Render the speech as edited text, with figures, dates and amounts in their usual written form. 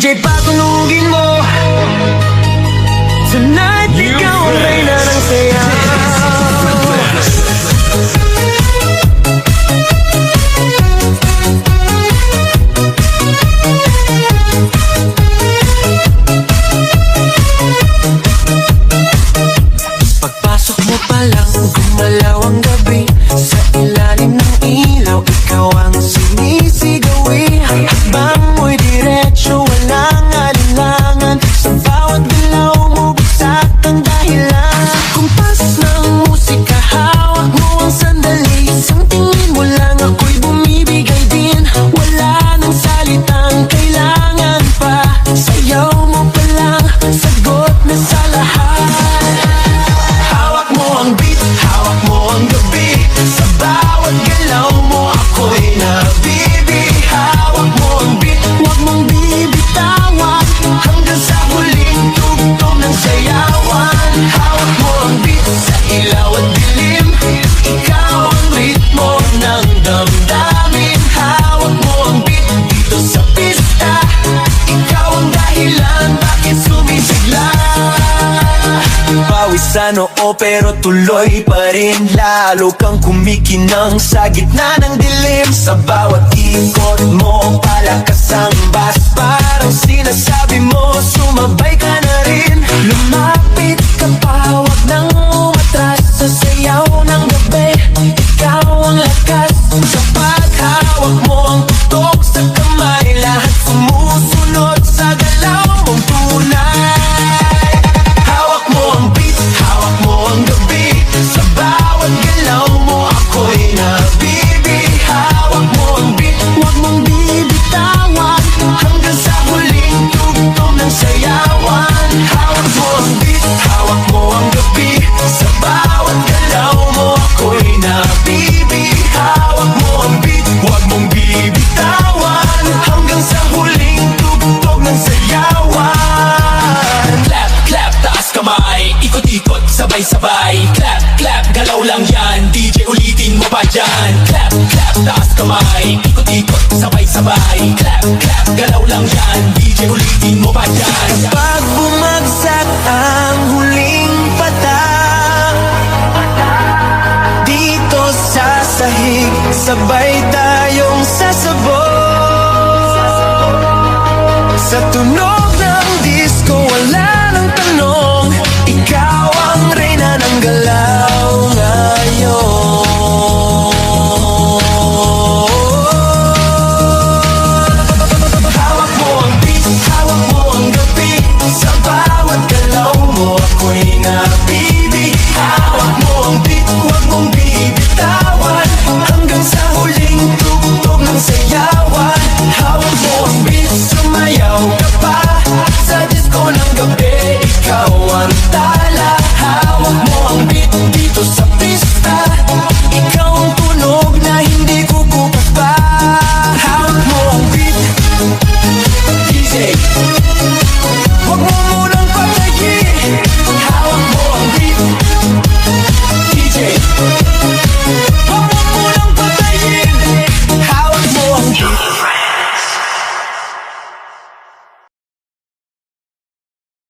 DJ patulugin mo. Tonight, ikaw ang reyna ng saya. Pagpasok mo pa lang, gumalaw ang gabi. Sa ilalim ng ilaw, ikaw ang sinisigawi. Hakbang mo'y diretso, walang alinlangan. Sa bawat galaw mo, bagsak ang dahilan. Kumpas ng musika, hawak mo ang sandali. Isang tingin mo lang, ako'y bumibigay din. Wala nang salitang kailangan pa. Sayaw mo pa lang, sagot na sa lahat. Hawak mo ang beat, hawak mo ang gabi. Sa bawat galaw mo, ako'y nabibi. Hawak mo ang beat, huwag mong bibitawan. Hanggang sa huling tugtog ng sayawan. Hawak mo ang beat, sa ilaw at dilim. Ikaw ang ritmo ng damdamin. Hawak mo ang beat, dito sa pista. Ikaw ang dahilan, bakit sumisigla. Pawisan oo pero tuloy pa rin. Lalo kang kumikinang sa gitna ng dilim. Sa bawat ikot mo, palakas ang bass. Parang sinasabi mo, sumabay ka na rin. Lumapit ka pa, wag nang umatras. Sa sayaw ng gabi, ikaw ang lakas. Sa paghawak mo ang tutok sa kamay, lahat sumusunod sa galaw mong tunay. Hawak mo ang beat, hawak mo ang gabi. Sa bawat galaw mo, ako'y nabibi. Hawak mo ang beat, huwag mong bibitawan. Hanggang sa huling tugtog ng sayawan. Hawak mo ang beat, hawak mo ang gabi. Sa bawat galaw mo, ako'y nabibi. Hawak mo ang beat, huwag mong bibitawan. Hanggang sa huling tugtog ng sayawan. Clap, clap, taas kamay. Ikot-ikot, sabay-sabay. Clap, clap, galaw lang yan. DJ ulitin mo pa dyan. Clap, clap, taas kamay. Ikot-ikot, sabay-sabay. Clap, clap, galaw lang yan. DJ ulitin mo pa dyan.